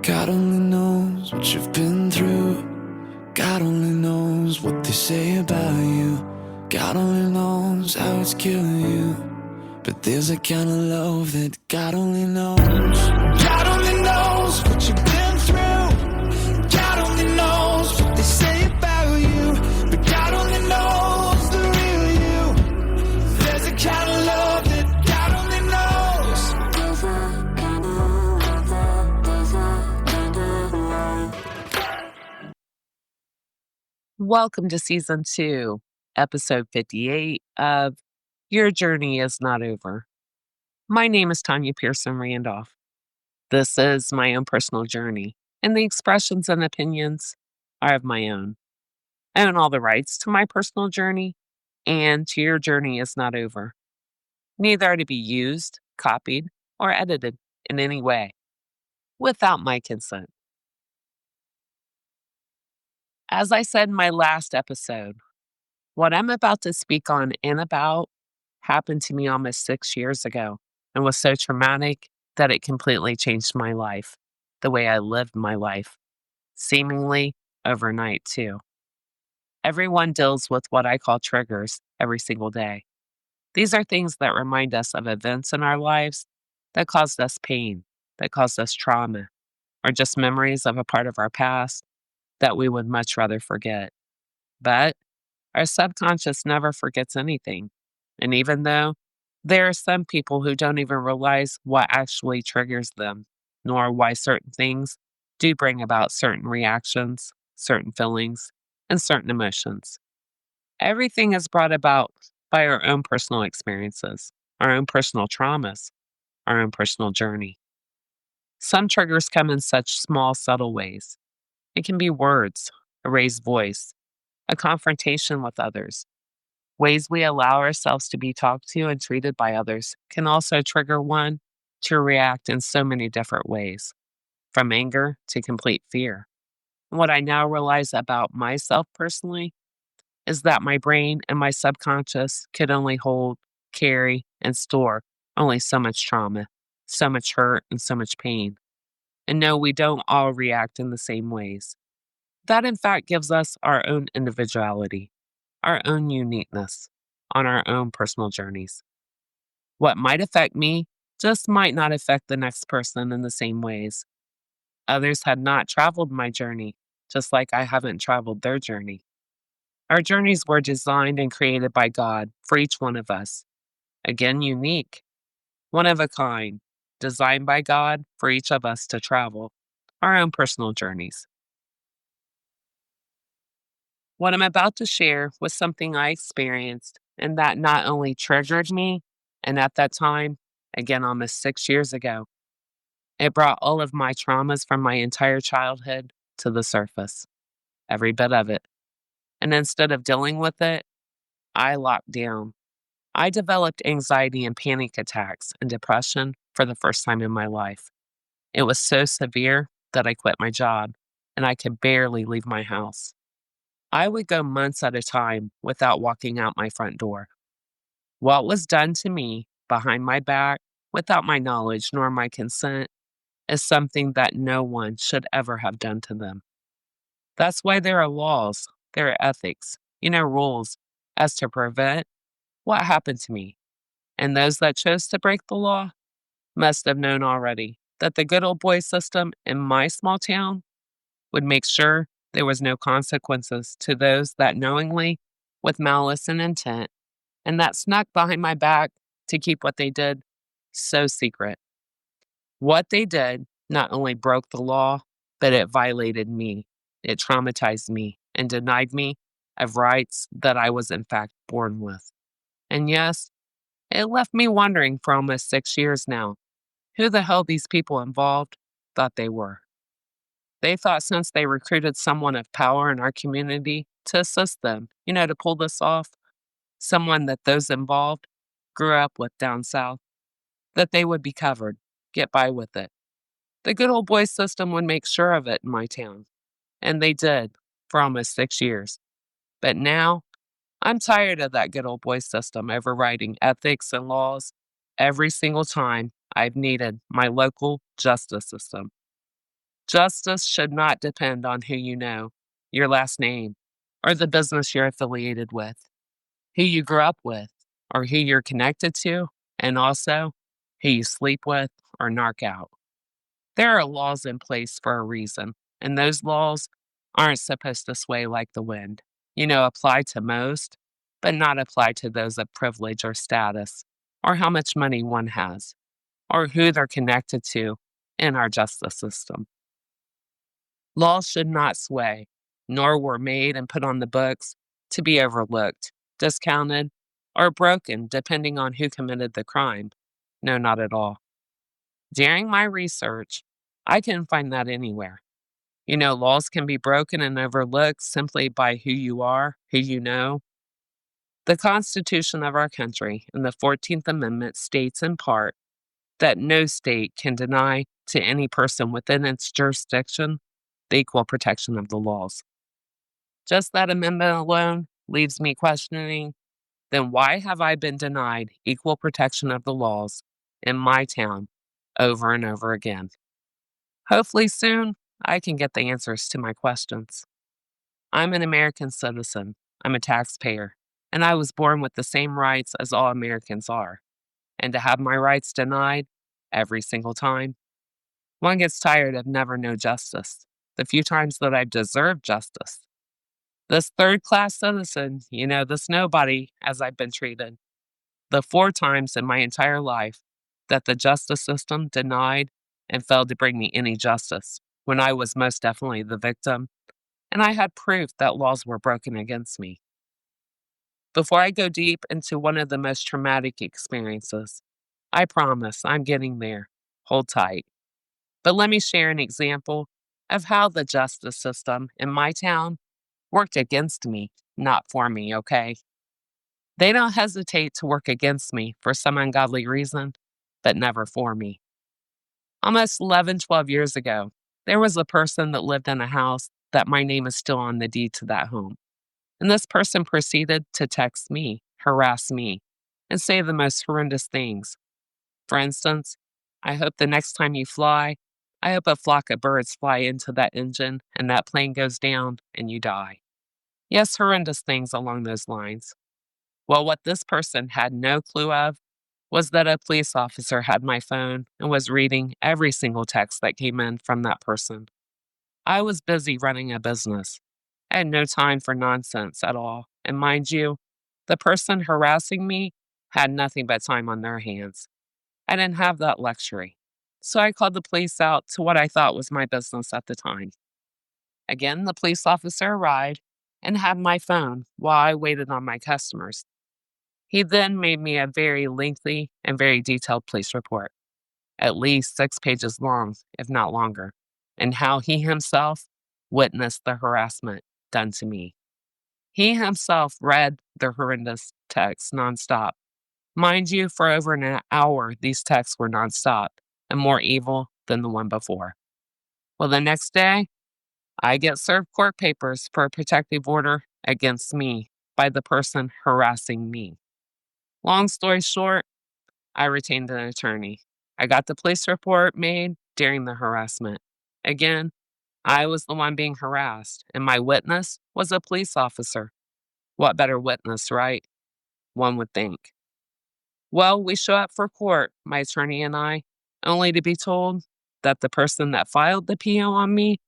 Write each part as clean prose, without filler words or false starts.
God only knows what you've been through. God only knows what they say about you. God only knows how it's killing you. But there's a kind of love that God only knows. God only knows what you've been through. God only knows what they say about you. But God only knows the real you. There's a kind of love that God only knows. Welcome to Season 2, Episode 58 of Your Journey is Not Over. My name is Tanya Pearson Randolph. This is my own personal journey, and the expressions and opinions are of my own. I own all the rights to my personal journey, and to your journey is not over. Neither are to be used, copied, or edited in any way without my consent. As I said in my last episode, what I'm about to speak on and about happened to me almost 6 years ago and was so traumatic that it completely changed my life, the way I lived my life, seemingly overnight, too. Everyone deals with what I call triggers every single day. These are things that remind us of events in our lives that caused us pain, that caused us trauma, or just memories of a part of our past that we would much rather forget. But our subconscious never forgets anything. And even though there are some people who don't even realize what actually triggers them, nor why certain things do bring about certain reactions, certain feelings, and certain emotions. Everything is brought about by our own personal experiences, our own personal traumas, our own personal journey. Some triggers come in such small, subtle ways. It can be words, a raised voice, a confrontation with others. Ways we allow ourselves to be talked to and treated by others can also trigger one to react in so many different ways, from anger to complete fear. What I now realize about myself personally is that my brain and my subconscious could only hold, carry, and store only so much trauma, so much hurt, and so much pain. And no, we don't all react in the same ways. That, in fact, gives us our own individuality, our own uniqueness on our own personal journeys. What might affect me just might not affect the next person in the same ways. Others had not traveled my journey, just like I haven't traveled their journey. Our journeys were designed and created by God for each one of us. Again, unique, one of a kind, designed by God for each of us to travel our own personal journeys. What I'm about to share was something I experienced, and that not only triggered me, and at that time, again almost 6 years ago, it brought all of my traumas from my entire childhood to the surface, every bit of it. And instead of dealing with it, I locked down. I developed anxiety and panic attacks and depression for the first time in my life. It was so severe that I quit my job, and I could barely leave my house. I would go months at a time without walking out my front door. What was done to me behind my back, without my knowledge nor my consent, is something that no one should ever have done to them. That's why there are laws, there are ethics, rules as to prevent what happened to me. And those that chose to break the law must have known already that the good old boy system in my small town would make sure there was no consequences to those that knowingly, with malice and intent, and that snuck behind my back to keep what they did so secret. What they did not only broke the law, but it violated me. It traumatized me and denied me of rights that I was in fact born with. And yes, it left me wondering for almost 6 years now who the hell these people involved thought they were. They thought since they recruited someone of power in our community to assist them, to pull this off, someone that those involved grew up with down south, that they would be covered, get by with it. The good old boy system would make sure of it in my town. And they did for almost 6 years. But now, I'm tired of that good old boy system overriding ethics and laws every single time I've needed my local justice system. Justice should not depend on who you know, your last name, or the business you're affiliated with, who you grew up with, or who you're connected to, and also who you sleep with or knock out. There are laws in place for a reason, and those laws aren't supposed to sway like the wind. Apply to most, but not apply to those of privilege or status, or how much money one has, or who they're connected to in our justice system. Laws should not sway, nor were made and put on the books to be overlooked, discounted, or broken depending on who committed the crime. No, not at all. During my research, I couldn't find that anywhere. Laws can be broken and overlooked simply by who you are, who you know. The Constitution of our country and the 14th Amendment states in part that no state can deny to any person within its jurisdiction the equal protection of the laws. Just that amendment alone leaves me questioning, then why have I been denied equal protection of the laws in my town over and over again? Hopefully soon I can get the answers to my questions. I'm an American citizen, I'm a taxpayer, and I was born with the same rights as all Americans are. And to have my rights denied every single time, one gets tired of never no justice. The few times that I've deserved justice. This third class citizen, this nobody as I've been treated. The 4 times in my entire life that the justice system denied and failed to bring me any justice when I was most definitely the victim, and I had proof that laws were broken against me. Before I go deep into one of the most traumatic experiences, I promise I'm getting there. Hold tight. But let me share an example of how the justice system in my town worked against me, not for me, okay? They don't hesitate to work against me for some ungodly reason, but never for me. Almost 11, 12 years ago, there was a person that lived in a house that my name is still on the deed to that home. And this person proceeded to text me, harass me, and say the most horrendous things. For instance, I hope the next time you fly, I hope a flock of birds fly into that engine and that plane goes down and you die. Yes, horrendous things along those lines. Well, what this person had no clue of was that a police officer had my phone and was reading every single text that came in from that person. I was busy running a business. I had no time for nonsense at all. And mind you, the person harassing me had nothing but time on their hands. I didn't have that luxury. So I called the police out to what I thought was my business at the time. Again, the police officer arrived and had my phone while I waited on my customers. He then made me a very lengthy and very detailed police report, at least 6 pages long, if not longer, and how he himself witnessed the harassment done to me. He himself read the horrendous texts nonstop. Mind you, for over an hour, these texts were nonstop and more evil than the one before. Well, the next day, I get served court papers for a protective order against me by the person harassing me. Long story short, I retained an attorney. I got the police report made during the harassment. Again, I was the one being harassed, and my witness was a police officer. What better witness, right? One would think. Well, we show up for court, my attorney and I, only to be told that the person that filed the PO on me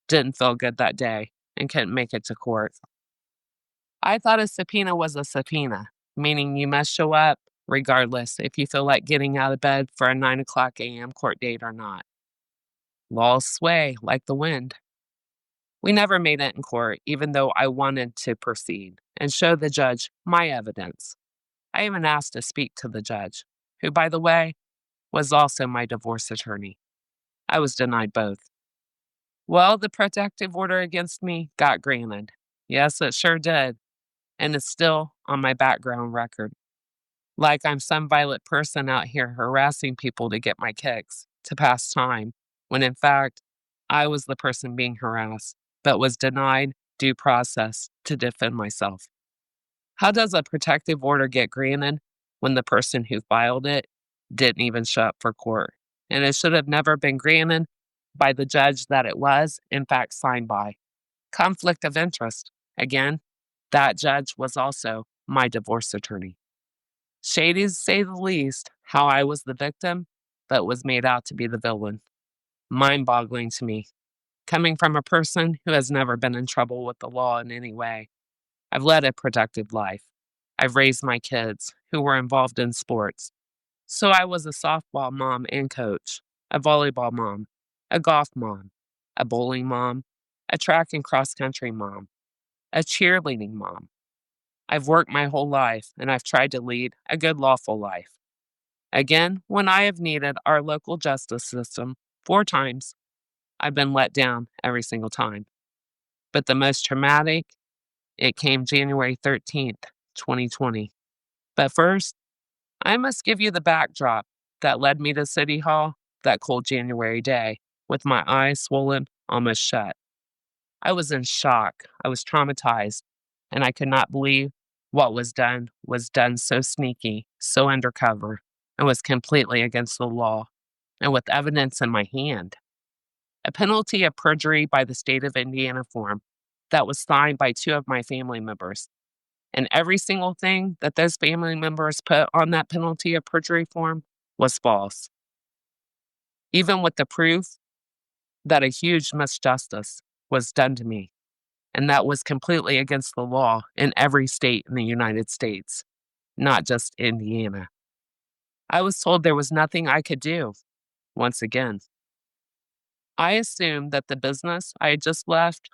didn't feel good that day and couldn't make it to court. I thought a subpoena was a subpoena, meaning you must show up regardless if you feel like getting out of bed for a 9:00 a.m. court date or not. Laws sway like the wind. We never made it in court, even though I wanted to proceed and show the judge my evidence. I even asked to speak to the judge, who, by the way, was also my divorce attorney. I was denied both. Well, the protective order against me got granted. Yes, it sure did. And it's still on my background record. Like I'm some violent person out here harassing people to get my kicks, to pass time, when in fact, I was the person being harassed, but was denied due process to defend myself. How does a protective order get granted when the person who filed it didn't even show up for court? And it should have never been granted by the judge that it was, in fact, signed by. Conflict of interest. Again, that judge was also my divorce attorney. Shady to say the least, how I was the victim, but was made out to be the villain. Mind boggling to me, coming from a person who has never been in trouble with the law in any way. I've led a productive life. I've raised my kids who were involved in sports. So I was a softball mom and coach, a volleyball mom, a golf mom, a bowling mom, a track and cross country mom, a cheerleading mom. I've worked my whole life and I've tried to lead a good, lawful life. Again, when I have needed our local justice system 4 times, I've been let down every single time. But the most traumatic, it came January 13th, 2020. But first, I must give you the backdrop that led me to City Hall that cold January day with my eyes swollen almost shut. I was in shock. I was traumatized, and I could not believe what was done so sneaky, so undercover, and was completely against the law, and with evidence in my hand. A penalty of perjury by the state of Indiana form that was signed by 2 of my family members. And every single thing that those family members put on that penalty of perjury form was false. Even with the proof that a huge misjustice was done to me, and that was completely against the law in every state in the United States, not just Indiana. I was told there was nothing I could do, once again. I assumed that the business I had just left,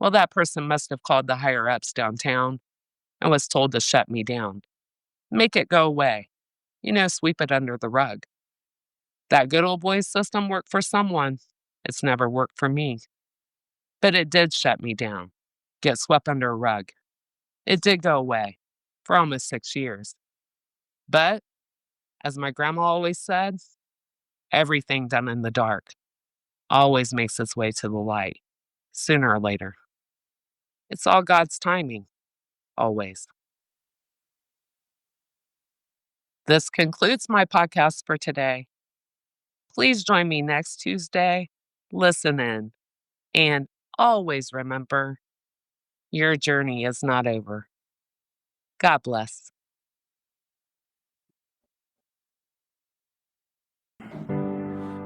well, that person must have called the higher-ups downtown and was told to shut me down. Make it go away. Sweep it under the rug. That good old boy system worked for someone. It's never worked for me. But it did shut me down, get swept under a rug. It did go away for almost 6 years. But, as my grandma always said, everything done in the dark always makes its way to the light, sooner or later. It's all God's timing, always. This concludes my podcast for today. Please join me next Tuesday. Listen in. And always remember, your journey is not over. God bless.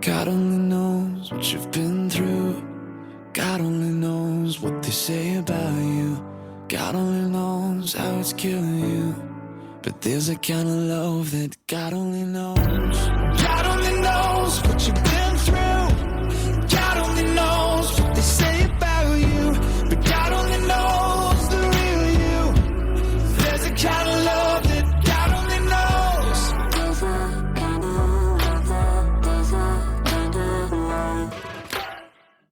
God only knows what you've been through. God only knows what they say about you. God only knows how it's killing you. But there's a kind of love that God only knows. God only knows what you've been